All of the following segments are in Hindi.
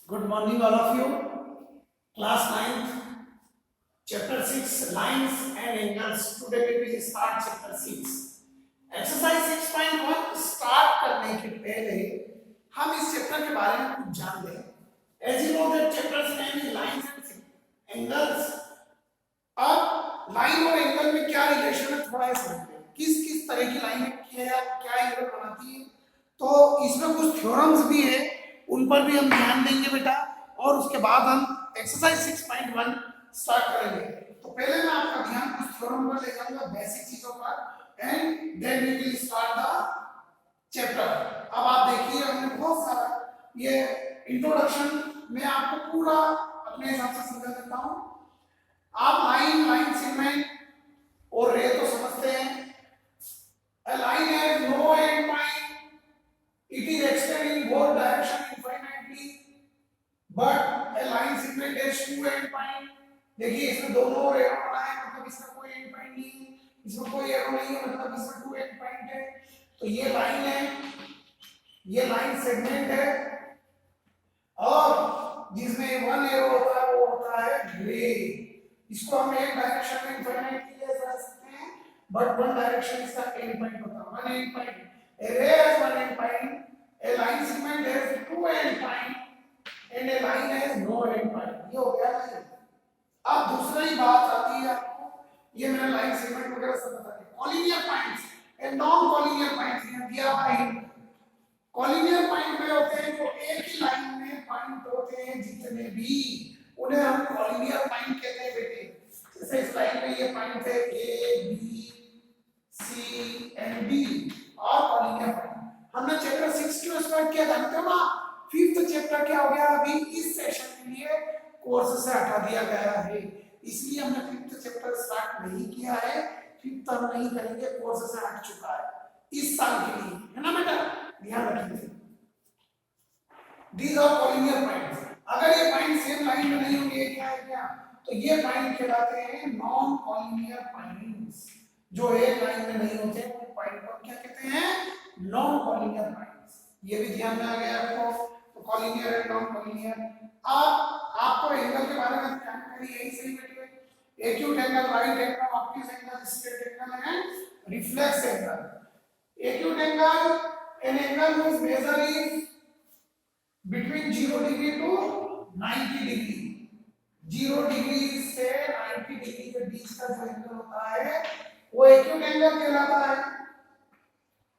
Good morning, all of you. Class 9th, Chapter 6, Lines and Angles. Today we will start Chapter 6. Exercise 6.1 start करने के पहले हम इस चैप्टर के बारे में कुछ जान लें. As you know that chapter's name is Lines and Angles. अब लाइन और एंगल में क्या रिलेशन है थोड़ा समझते हैं. किस किस तरह की लाइन क्या एंगल बनाती है. तो इसमें कुछ थ्योरम्स भी है, उन पर भी हम ध्यान देंगे बेटा, और उसके बाद हम एक्सरसाइज 6.1 स्टार्ट करेंगे. तो पहले मैं आपका ध्यान कुछ थ्योरम पर ले जाऊंगा, बेसिक चीजों पर, and then we will start the chapter. अब आप देखिए, हमने बहुत सारा ये इंट्रोडक्शन में आपको पूरा अपने हिसाब से समझा देता हूं. आप लाइन सेगमेंट और रे तो समझते हैं. A line has no end point. It is extended in both directions infinitely. But a line segment has two end point. देखिए इसमें दोनों एरो बनाए, मतलब इसका कोई एंड पॉइंट नहीं है, इसमें कोई एरो नहीं है, मतलब इसमें टू एंड पॉइंट है. तो ये लाइन है, ये लाइन सेगमेंट है, और जिसमें वन एरो होता है वो होता है रे. इसको हम एक डायरेक्शन में इनफाइनाइटली ले जा सकते हैं, बट वन डायरेक्शन इसका एंड पॉइंट होता है. One and point. A ray has one end point. A line segment has two end point. And a line has no end point. ये हो गया लाइन. अब दूसरी बात आती है आपको, ये मैंने लाइन सेगमेंट वगैरह सब बता दिया. Collinear points and non collinear points यहाँ दिया हुआ है. कॉलिनियर पॉइंट में होते हैं जो एक ही लाइन में पॉइंट होते हैं, जितने भी, उन्हें हम कॉलिनियर पॉइंट कहते हैं बेटे. जैसे इस लाइन में ये पॉइंट है A B C and D, और कॉलिनियर पॉइंट. हमने चैप्टर 6 क्यों स्टार्ट किया जानते हो ना. फिफ्थ चैप्टर क्या हो गया अभी इस सेशन के लिए कोर्स से हटा दिया गया है, इसलिए हमने फिफ्थ चैप्टर स्टार्ट नहीं किया है. फिफ्थ हम नहीं करेंगे, कोर्स से हट चुका है इस साल के लिए, है ना बेटा, ध्यान रखिए. These are collinear points. अगर ये पॉइंट सेम लाइन में नहीं होंगे, क्या है क्या, तो ये पॉइंट कहलाते हैं नॉन कॉलिनियर पॉइंट्स. जो एक लाइन में नहीं होते वो पॉइंट को क्या कहते हैं, नॉन कॉलिनियर पॉइंट्स. ये भी ध्यान में आ गया आपको. तो कॉलिनियर एंड नॉन कॉलिनियर. आपको एंगल के बारे में जानकारी यही सही बेटे. Acute angle, right angle, obtuse angle, straight angle and reflex angle. Acute angle, an angle whose measure is between 0 degree to 90 degree. 0 degree से 90 डिग्री के बीच का जो एंगल होता है वो एक्यूट एंगल कहलाता है.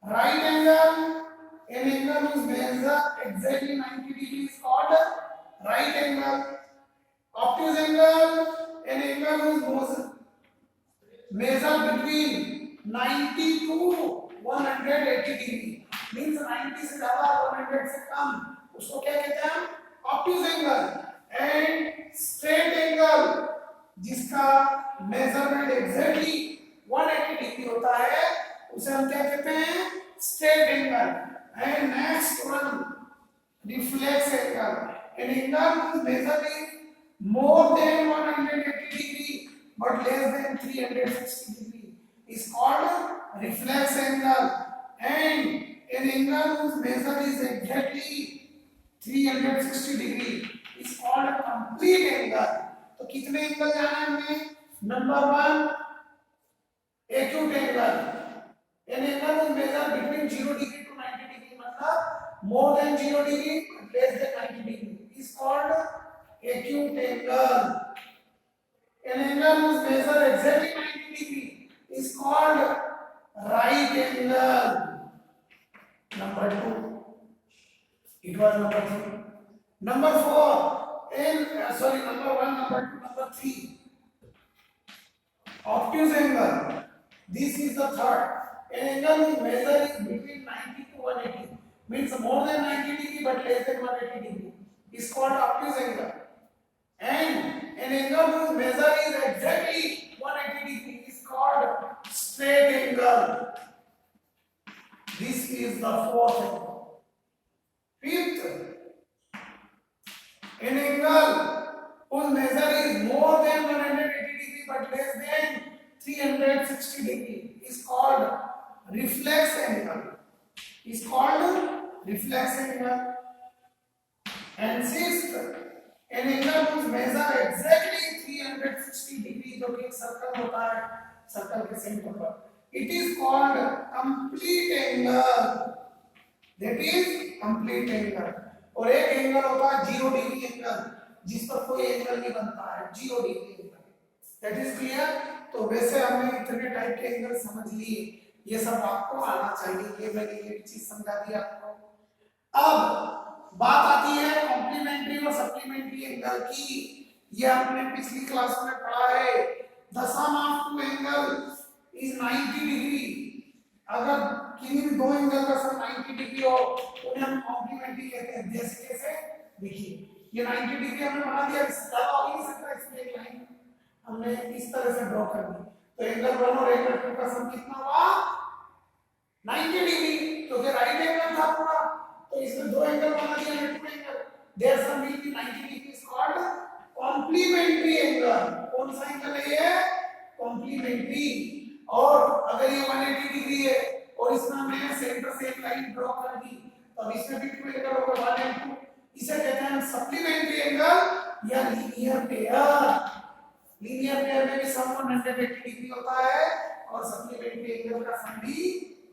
Right angle, an angle whose measure exactly 90 degree is called right angle. Obtuse angle, an angle whose measure between 90 to 180 degree, means 90 से ज्यादा 100 से कम, उसको क्या कहते हैं, obtuse angle. And straight angle, जिसका मेजरमेंट एग्जैक्टली 180 डिग्री होता है, उसे हम क्या कहते हैं, straight angle. And next one, reflex angle, an angle whose measure is more than 180 degree but less than 360 degree is called reflex angle. And an angle whose measure is exactly 360 degree is called a complete angle. तो कितने एंगल जाना है हमें. Number 1 acute angle, an angle whose measure between 0 degree to 90 degree, मतलब more than 0 degree but less than 90 degree is called acute angle. An angle whose measure exactly 90 degree is called right angle. Number 2. It was number 3. Number 4. Number 1, number 2, number 3. Obtuse angle. This is the third. An angle whose measure is between 90 to 180, means more than 90 degree but less than 180 degree, is called obtuse angle. And an angle whose measure is exactly 180 degree is called straight angle. This is the fourth angle. Fifth, an angle whose measure is more than 180 degree but less than 360 degree is called reflex angle. Is called reflex angle. And sixth, an angle whose measure exactly 360 degree, जो कि एक सर्कल होता है, सर्कल के सेंटर पर, it is called complete angle. That is complete angle. और एक एंगल होता है 0 डिग्री एंगल, जिस पर कोई एंगल नहीं बनता है, 0 degree angle. That is clear. तो वैसे हमने इतने टाइप के एंगल समझ लिए, ये सब आपको आना चाहिए. ये मैंने ये चीज समझा दी आपको. अब बात आती है कॉम्प्लीमेंट्री और सप्लीमेंट्री एंगल की. ये हमने पिछली क्लास में पढ़ा है. The sum of two angle is 90 degree. अगर किसी भी दो एंगल का सम 90 डिग्री हो तो उन्हें हम कॉम्प्लीमेंट्री कहते हैं. जैसे कैसे देखिए, ये 90 डिग्री हमने बना दिया, इसका हो नहीं सकता, इसमें एक लाइन हमने इस तरह से ड्रॉ कर दी. तो एंगल 1 और एंगल 2 का सम कितना हुआ? 90 डिग्री. तो फिर राइट एंगल था पूरा, तो इसमें दो एंगल बना दिया, two angle. Their sum will be 90 degree is called complementary angle. कौन सा एंगल है ये? कॉम्प्लीमेंट्री. और अगर ये 180 डिग्री है और इसमें हमने सेंटर से एक लाइन ड्रॉ कर दी, तो अब इसमें भी टू एंगल होगा 1 और 2. इसे कहते हैं सप्लीमेंट्री एंगल या लीनियर पेयर. लीनियर पेयर में भी सम 180 डिग्री होता है और सप्लीमेंट्री एंगल का सम भी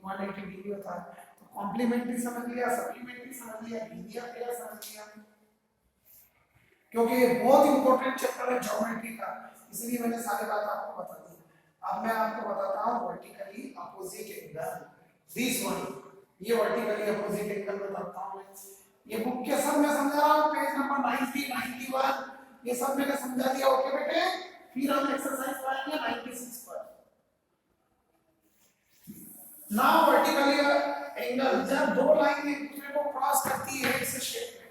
180 डिग्री होता है. तो कॉम्प्लीमेंट्री समझ लिया, सप्लीमेंट्री समझ लिया, लीनियर पेयर समझ लिया. क्योंकि ये बहुत इंपॉर्टेंट चैप्टर है ज्योमेट्री का, इसलिए मैंने सारी बात आपको बता दी. अब मैं आपको बताता हूं vertically opposite angle. This one, ये वर्टिकली अपोजिट एंगल बताता हूं मैं. ये बुक के सब मैं समझा रहा हूं, पेज नंबर 90, 91 ये सब मैंने समझा दिया. ओके बेटे, फिर हम एक्सरसाइज पाएंगे 96 पर. नाउ वर्टिकली एंगल, जब दो लाइन एक दूसरे को क्रॉस करती है इस शेप में,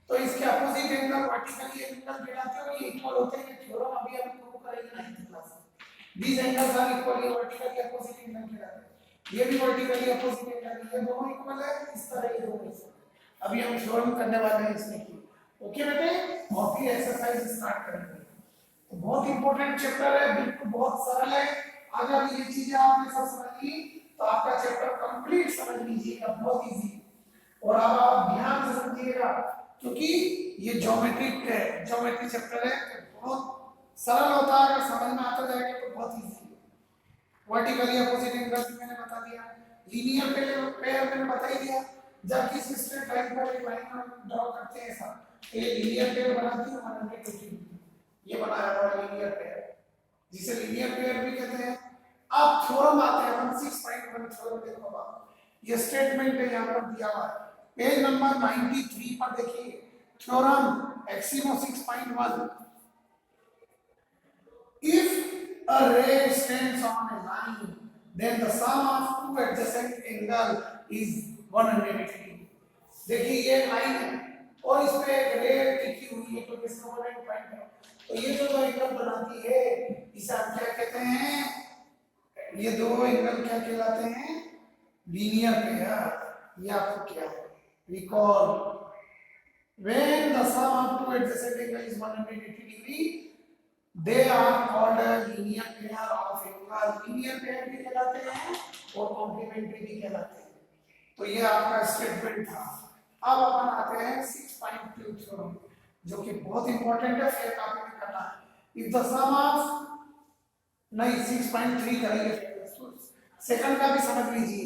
तो इसके अपोजिट एंगल वर्टिकली एंगल कहलाते हैं. ये इक्वल होते हैं. थ्योरम अभी हम प्रूव करेंगे 9th क्लास में. These angles are equal. ये वर्टिकली अपोजिट एंगल कहलाते हैं. ये भी वर्टिकली अपोजिट एंगल, ये दोनों इक्वल है. इस तरह ये दोनों इक्वल. अभी हम थ्योरम करने वाले हैं इसमें की. ओके बेटे, और फिर एक्सरसाइज स्टार्ट करेंगे. तो बहुत इंपॉर्टेंट चैप्टर है, बिल्कुल बहुत सरल है. अगर ये चीजें आपने सब समझ ली तो आपका चैप्टर कंप्लीट समझ लीजिएगा, बहुत इजी. और अब आप ध्यान से समझिएगा, क्योंकि ये ज्योमेट्री चैप्टर है, तो बहुत सरल होता है. अगर समझ में आता जाएगा तो बहुत इजी है. वर्टिकली अपोजिट एंगल मैंने बता दिया. लीनियर पेयर मैंने बता ही दिया. जब किसी स्ट्रेट लाइन पर एक लाइन ड्रॉ करते हैं ऐसा, तो ये लीनियर पेयर बनाती है 180 डिग्री. ये बनाया हुआ लीनियर पेयर, जिसे लीनियर पेयर भी कहते हैं. अब थ्योरम आते हैं. 6.1 थ्योरम देखो बाप, ये स्टेटमेंट है यहाँ पर दिया हुआ है. पेज नंबर 93 पर देखिए. Theorem एक्सिमो 6.1. If a ray stands on a line, then the sum of two adjacent angle is 180 degree. देखिए ये लाइन है और इस पे एक रे टिकी हुई है, तो किसका पॉइंट है. तो ये जो दो एंगल बनाती है, इसे आप क्या कहते हैं? ये दो एंगल क्या कहलाते हैं? Linear pair. ये आपको क्या है? Recall, when the sum of two adjacent angle is 180 degree, they are called a linear pair of angle. linear pair भी कहलाते हैं और complementary भी कहलाते हैं. तो ये आपका स्टेटमेंट था. अब अपन आते हैं 6.2 थ्योरम, जो कि बहुत इंपॉर्टेंट है, फिर कॉपी में करना है. इफ द सम ऑफ, नहीं 6.3 करेंगे, सेकंड का भी समझ लीजिए.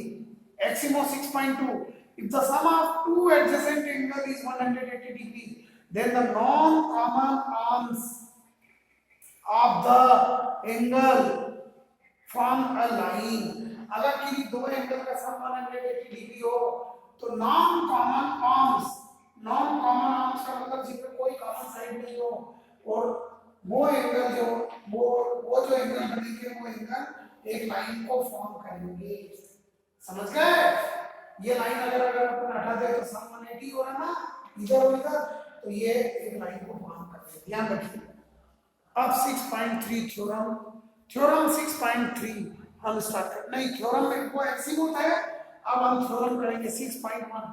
एक्सिमो 6.2. if the sum of two adjacent angle is 180 degrees, then the non common arms of the angle form a line. अगर किसी दो एंगल का सम 180 डिग्री हो तो नॉन कॉमन आर्म्स का मतलब जिसमें कोई कॉमन साइड नहीं हो, और वो एंगल जो एंगल बनेंगे वो एंगल एक लाइन को फॉर्म करेंगे. समझ गए? ये लाइन अगर अपन हटा दे तो सम 180 हो रहा ना, इधर और इधर, तो ये एक लाइन को फॉर्म करते हैं. ध्यान रखिए. अब 6.3 थ्योरम 6.3 हम स्टार्ट कर. नहीं, थ्योरम में वो एक्सिमो है. अब हम थ्योरम करेंगे 6.1.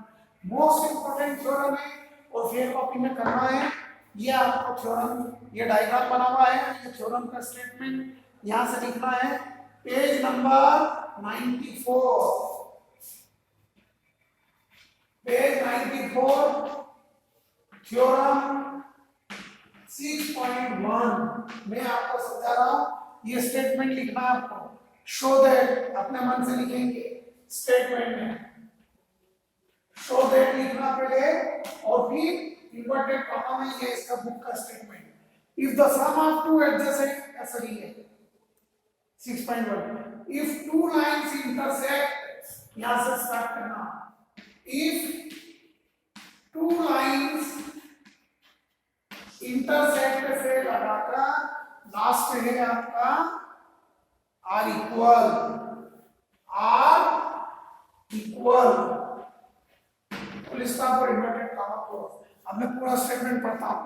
मोस्ट इंपोर्टेंट थ्योरम है और फिर कॉपी में करना है. ये आपको थ्योरम, ये डायग्राम बना हुआ है. ये थ्योरम का स्टेटमेंट यहां से लिखना है. पेज नंबर 94, पेज 94 थ्योरम 6.1 मैं आपको समझा रहा हूं। ये स्टेटमेंट लिखना है आपको, शो दैट अपने मन से लिखेंगे स्टेटमेंट में, शो दैट लिखना पहले और फिर इन्वर्टेड कॉमा में ये इसका बुक का statement. If the sum of two adjacent ऐसा ही है 6.1 इफ टू लाइंस इंटरसेक्ट, यहां से स्टार्ट करना, इफ टू लाइंस इंटरसेक्ट से लगाकर लास्ट है आपका are equal, are equal full stop और इन्वर्टेड कॉमा क्लोज। अब मैं पूरा स्टेटमेंट पढ़ता हूं।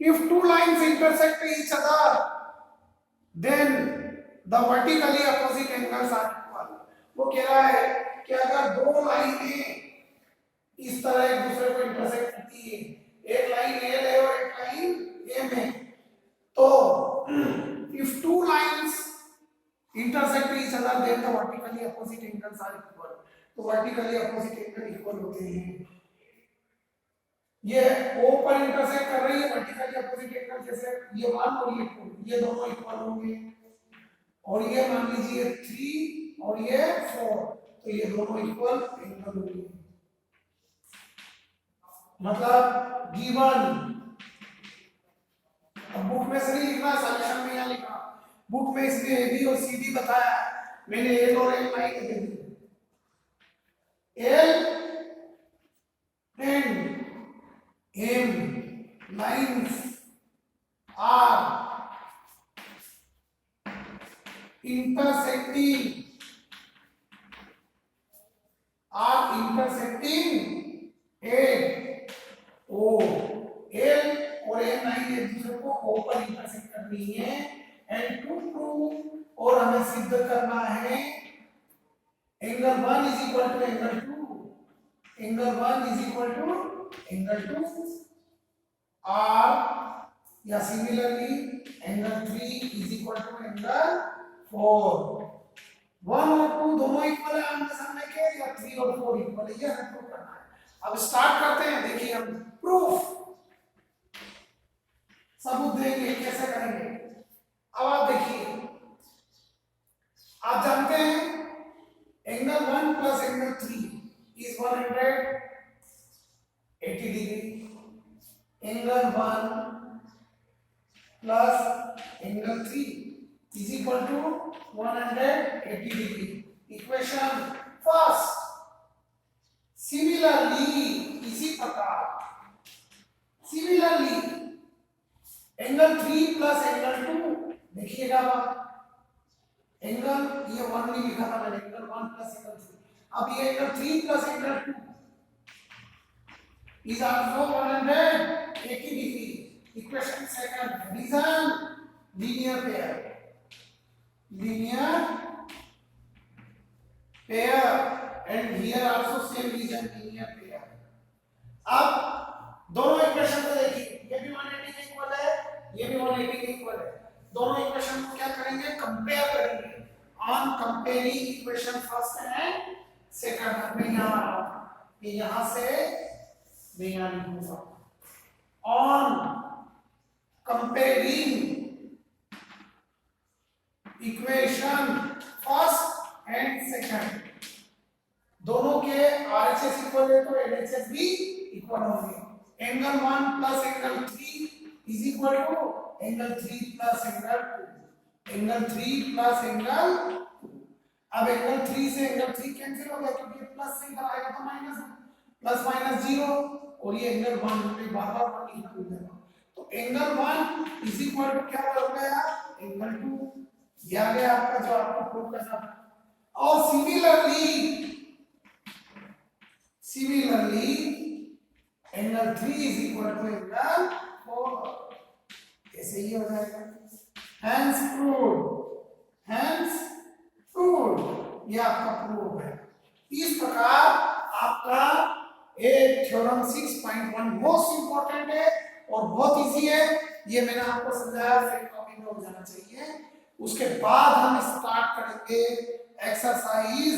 If two lines intersect each other then the vertically opposite angles are equal. वो कह रहा है कि अगर दो लाइनें इस तरह एक दूसरे को इंटरसेक्ट करती है, एक लाइन ए है और एक लाइन ए में, तो if two lines intersect each other then the vertically opposite angles are equal. तो वर्टिकली अपोजिट एंगल इक्वल होते हैं। ये O पर इंटरसेक्ट कर रही है वर्टिकली अपोजिट एंगल, जैसे ये 1 और ये 2, ये दोनों इक्वल होंगे। और ये मान लीजिए 3 और ये 4, तो ये दोनों इक्वल एंगल होंगे। मतलब गिवन, अब बुक में से नहीं लिखना, सॉल्यूशन में यहाँ लिखा। बुक में इसने ए बी और सी डी बताया, मैंने एल और एल लाइन दे दी। L and M lines are intersecting at O। L और M लाइन एक दूसरे को O पर इंटरसेक्ट कर रही है, एंड टू प्रूव और हमें सिद्ध करना है angle 1 is equal to angle 2, angle 1 is equal to angle 2 और या similarly angle 3 is equal to angle 4। 1 और 2 दोनों इक्वल है आमने सामने के, या 3 और 4 इक्वल है, ये हमें प्रूव करना है। अब स्टार्ट करते हैं। देखिए हम प्रूफ सबूत देंगे, कैसे करेंगे। अब आप देखिए, आप जानते हैं angle 1 plus angle 3 is 180 degree. Angle 1 plus angle 3 is equal to 180 degree. Equation first. Similarly, इसी प्रकार similarly एंगल 3 प्लस एंगल 2, देखिएगा आप एंगल, ये 1 नहीं लिखा था मैंने, एंगल 1 प्लस एंगल 3, अब ये angle 3 plus angle 2 is also 180 degree. Equation second, reason linear pair, linear pair, and here also same reason linear pair. अब दोनों इक्वेशन को देखिए, ये भी 180 के इक्वल है, ये भी 180 के इक्वल है। दोनों इक्वेशन को क्या करेंगे, कंपेयर करेंगे। On comparing equation first and second, में यहां से मैं यहां लिखूंगा। On comparing equation first and second, दोनों के आरएचएस इक्वल है तो एलएचएस भी इक्वल होंगे। Angle 1 plus angle 3 is equal to angle 3 plus angle 2, angle 3 plus angle 2। अब एंगल 3 से एंगल 3 कैंसिल हो गया, क्योंकि प्लस से इधर आएगा तो माइनस, प्लस माइनस 0, और ये एंगल 1 में बार-बार 1 लिखना पड़ेगा। तो एंगल 1 इज इक्वल टू क्या हो गया, एंगल 2। ये आ गया आपका जो आपको प्रूव करना था। और similarly angle 3 is equal to angle 4, ऐसे ही हो जाएगा। हेंस प्रूव्ड, ये आपका प्रूव है। इस प्रकार आपका ये थ्योरम 6.1 मोस्ट इंपॉर्टेंट है और बहुत इजी है। ये मैंने आपको समझाया, फिर कॉपी में हो जाना चाहिए। उसके बाद हम स्टार्ट करेंगे एक्सरसाइज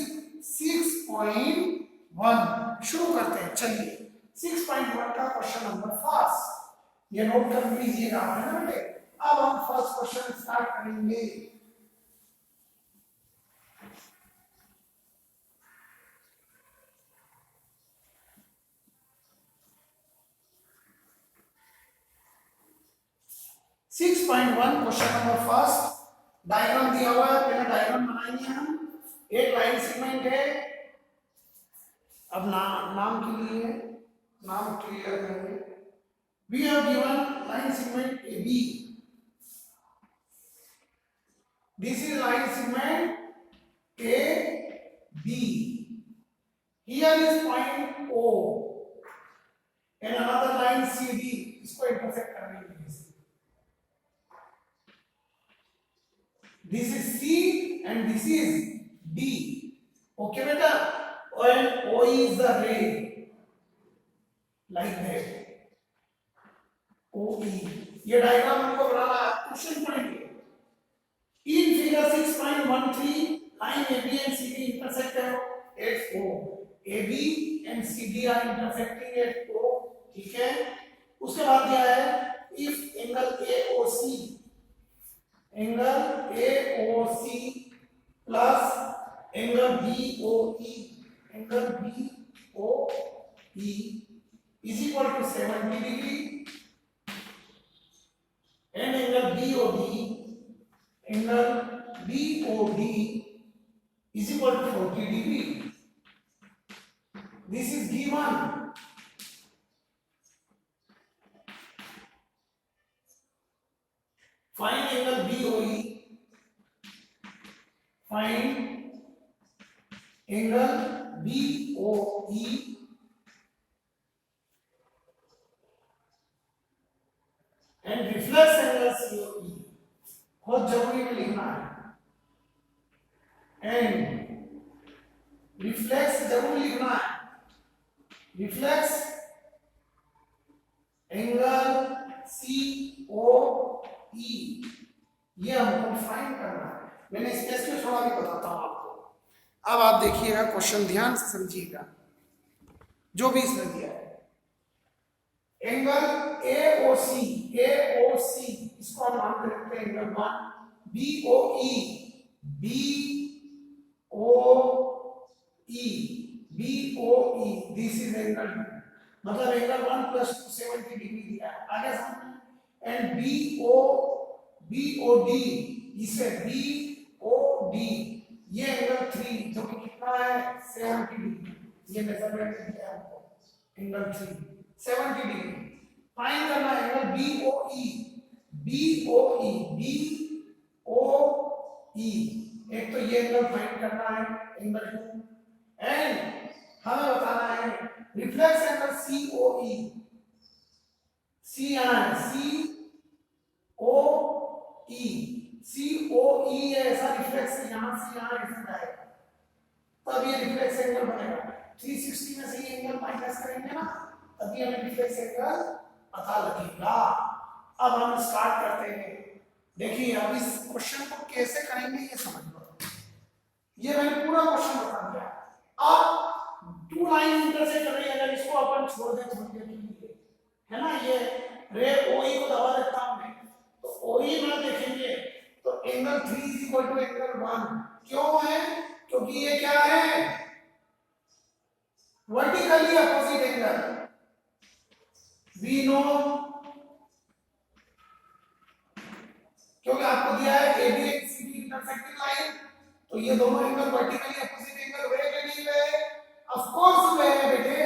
6.1। शुरू करते हैं, चलिए। 6.1 का क्वेश्चन नंबर फर्स्ट, ये नोट कर लीजिएगा, है ना बेटे। अब हम फर्स्ट क्वेश्चन स्टार्ट करेंगे। Six point one question number first, diagram दिया हुआ है, पहले डायग्राम बनाएंगे हम। एक लाइन सेगमेंट है। अब नाम के लिए नाम क्लियर करेंगे। We have given line segment AB. This is line segment AB. Here is point O and another line CD. इसको इंटरसेक्ट करेंगे। This is C and this is D. Okay बेटा, and O is the ray like that. OE, ये डायग्राम हमको बनाना है, क्वेश्चन पढ़ेंगे। In figure 6.13, line AB and CD intersect at O. AB and CD are intersecting at O, ठीक है। उसके बाद क्या है, if angle AOC plus angle BOE is equal to 70 degree and angle BOD is equal to 40 degree. This is given. Find angle BOE. Find angle BOE and reflex angle COE. बहुत जरूरी में लिखना है। एंड रिफ्लेक्स जरूर लिखना है। रिफ्लेक्स एंगल COE, ये हमको फाइंड करना है। मैंने स्पेस में थोड़ा भी बताता हूं आपको। अब आप देखिएगा, क्वेश्चन ध्यान से समझिएगा, जो भी इसमें दिया है। एंगल AOC इसको हम नाम देते हैं angle 1। BOE this is angle 2, मतलब एंगल 1 + 2 70 डिग्री दिया है। आगे समझ। एंड BOD, इसे BOD, ये एंगल 3 जो कि कितना है 70 डिग्री, ये मेजरमेंट दिया है हमको। Angle 3 70 degree. फाइंड करना है एंगल BOE, एक तो ये एंगल फाइंड करना है, एंगल 2। एंड हमें बताना है रिफ्लेक्स एंगल COE, COE ऐसा रिफ्लेक्स यहाँ से यहाँ ऐसा जाएगा, तब ये रिफ्लेक्स एंगल बनेगा। 360 में से ये एंगल माइनस करेंगे ना, तभी हमें रिफ्लेक्स एंगल पता लगेगा। अब हम स्टार्ट करते हैं। देखिए अब इस क्वेश्चन को कैसे करेंगे ये समझ लो। ये मैंने पूरा क्वेश्चन बता दिया। अब 2 लाइन इंटरसेक्ट कर रही है, अगर इसको अपन छोड़ दें थोड़ी देर के लिए, है ना, ये रे OE को दबा देता हूं मैं, तो OE ना देखेंगे तो angle 3 is equal to angle 1। क्यों है? क्योंकि ये क्या है, vertically opposite angle. We know, क्योंकि आपको दिया है AB and CD intersecting line, तो ये दोनों एंगल वर्टिकली अपोजिट एंगल हुए कि नहीं हुए? ऑफ कोर्स हुए बेटे।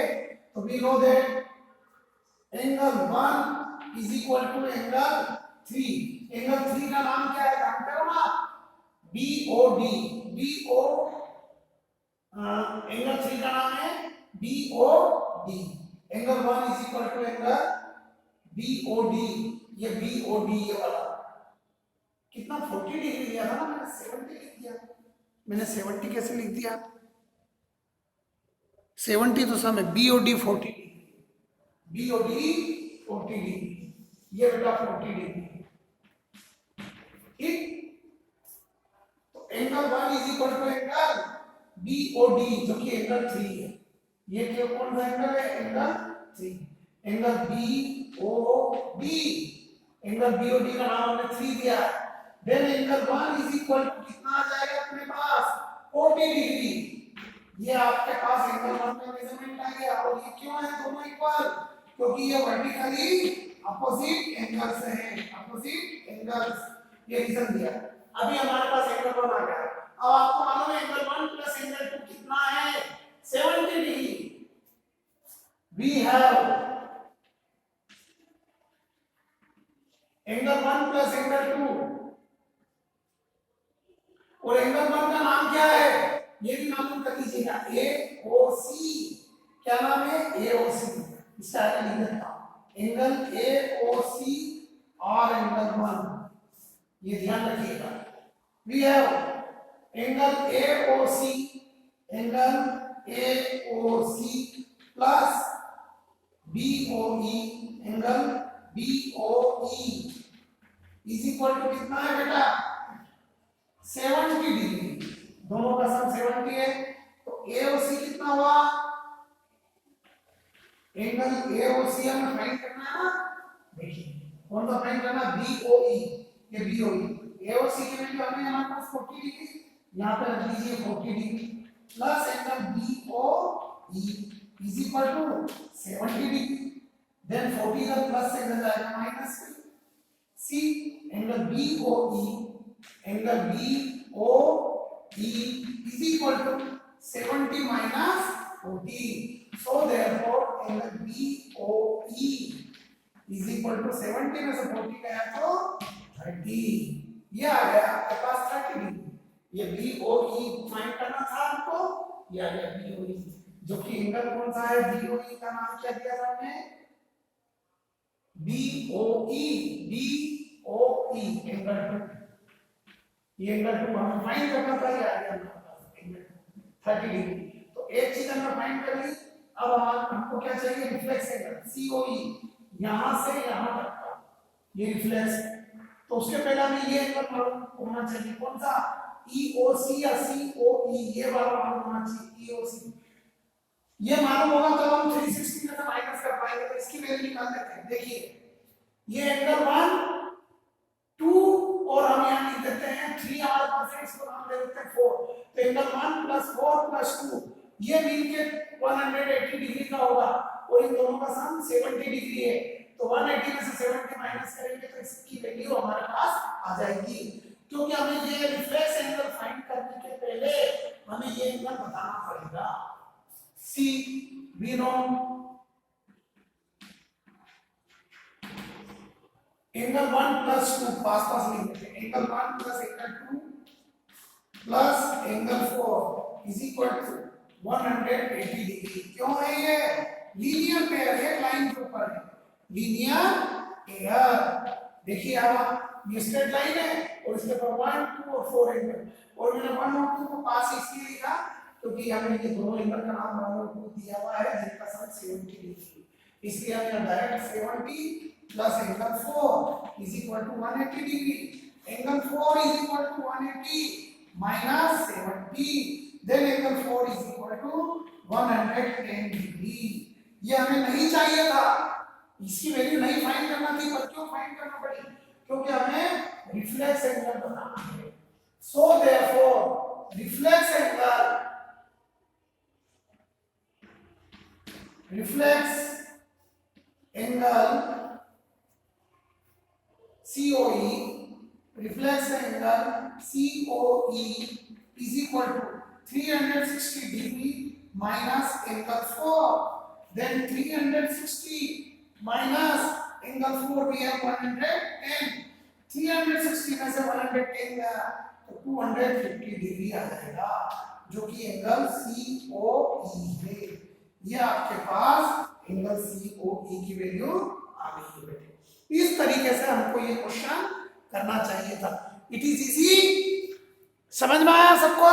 तो we know that angle 1 is equal to angle 3। Angle 3 का नाम क्या है जानते हो ना? BOD। एंगल 3 का नाम है BOD। Angle 1 is equal to angle BOD। ये BOD ये वाला कितना 40 डिग्री दिया था ना, मैंने 70 लिख दिया। मैंने 70 कैसे लिख दिया? 70 तो समय BOD 40 डिग्री, BOD 40 डिग्री, ये बेटा 40 डिग्री, ठीक। तो angle 1 is equal to angle BOD जो कि एंगल 3 है। ये क्यों कौन सा एंगल है? Angle 3 angle BOD, angle BOD का नाम हमने 3 दिया। Then angle 1 is equal to कितना आ जाएगा अपने पास 40 डिग्री। ये आपके पास एंगल 1 का मेजरमेंट आ गया। और ये क्यों है दोनों इक्वल? क्योंकि ये वर्टिकली अपोजिट एंगल्स हैं, अपोजिट एंगल्स, ये रीजन दिया। अभी हमारे पास एंगल 1 आ गया। अब आपको मालूम है एंगल 1 प्लस एंगल 2 कितना है 70 degree. We have angle 1 plus angle 2, और एंगल 1 का नाम क्या है ये भी मालूम कर लीजिएगा, AOC। क्या नाम है? AOC। इसका आगे लिख देता हूं, एंगल AOC और एंगल 1, ये ध्यान रखिएगा। We have angle AOC, angle AOC plus BOE, angle BOE is equal to कितना है बेटा 70 डिग्री। दोनों का सम 70 है। तो AOC कितना हुआ? एंगल AOC हमें फाइंड करना है ना। देखिए कौन सा फाइंड करना? BOE। ये BOE AOC की वैल्यू हमें हमारे पास 40 डिग्री, यहां पे रख लीजिए 40 degree plus angle BOE is equal to 70 degree. Then 40 का प्लस से इधर जाएगा माइनस सी। Angle BOE, angle BOE is equal to 70 minus 40. So therefore angle BOE is equal to 70 में से 40 गया तो 30। ये आ गया आपके पास 30 डिग्री। ये BOE फाइंड करना था आपको, ये आ गया BOE, जो कि एंगल कौन सा है? BOE का नाम क्या दिया था हमने? BOE, BOE angle 2। ये एंगल 2 हमें फाइंड करना था, ये आ गया हमारे पास एंगल 30 डिग्री। तो एक चीज हमने फाइंड कर ली। अब हमको क्या चाहिए? रिफ्लेक्स एंगल COE, यहां से यहां तक का ये रिफ्लेक्स। तो उसके पहले हमें ये एंगल मालूम होना चाहिए, कौन सा? EOC या COE, ये वाला मालूम होना चाहिए EOC। ये मालूम होगा तो हम 360 में से माइनस कर पाएंगे। तो इसकी वैल्यू निकाल लेते हैं। देखिए ये एंगल 1 2 और हम यहां लिख देते हैं 3, हमारे पास है, इसको नाम दे देते हैं 4। तो एंगल 1 प्लस 4 प्लस 2 ये मिलके 180 डिग्री का होगा, और इन दोनों का सम 70 डिग्री है। तो 180 में से 70 माइनस करेंगे तो इसकी वैल्यू हमारे पास आ जाएगी। क्योंकि हमें ये रिफ्लेक्स एंगल फाइंड करने के पहले हमें ये एंगल बताना पड़ेगा। See we know angle 1 plus 2 पास पास लिख देते हैं। Angle 1 plus angle 2 plus angle 4 is equal to 180 degree. क्यों है ये? लीनियर पेयर है, लाइन के ऊपर है, लीनियर पेयर। देखिए अब ये स्ट्रेट लाइन है और इसके ऊपर 1 2 और 4 एंगल, और मैंने 1 और 2 को पास इसलिए लिखा क्योंकि हमें ये दोनों एंगल का नाम 1 और 2 दिया हुआ है जिनका सम 70 डिग्री, इसलिए हमने direct 70 plus angle 4 is equal to 180 degree. Angle 4 is equal to 180 minus 70, then angle 4 is equal to 110 degree. ये हमें नहीं चाहिए था, इसकी वैल्यू नहीं फाइंड करना थी, पर क्यों फाइंड करना पड़ी? क्योंकि हमें रिफ्लेक्स एंगल बताना है। So therefore reflex angle COE, reflex angle COE is equal to 360 degree minus angle 4. Then 360 minus angle 4 we have 110. 360 में से 110 गया तो 250 डिग्री आ जाएगा, जो कि एंगल COE है। ये आपके पास एंगल COE की वैल्यू आ गई है बेटे। इस तरीके से हमको ये क्वेश्चन करना चाहिए था। इट इज इजी, समझ में आया सबको?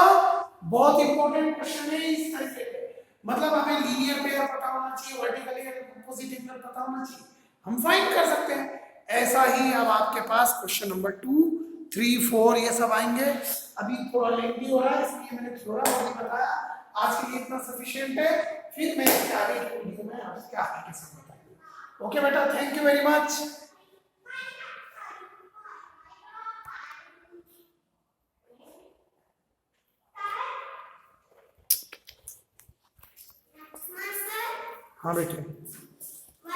बहुत इंपॉर्टेंट क्वेश्चन है इस तरीके के। मतलब हमें लीनियर पेयर पता होना चाहिए, वर्टिकली अपोजिट एंगल पता होना चाहिए, हम फाइंड कर सकते हैं। ऐसा ही अब आपके पास क्वेश्चन नंबर 2 3 4 ये सब आएंगे। अभी थोड़ा लेंथी हो रहा है इसलिए मैंने थोड़ा बहुत बताया। आज के लिए इतना सफिशिएंट है, फिर मैं इसके आगे की वीडियो में आपके आगे के समय ओके बेटा, थैंक यू वेरी मच। हाँ बेटे।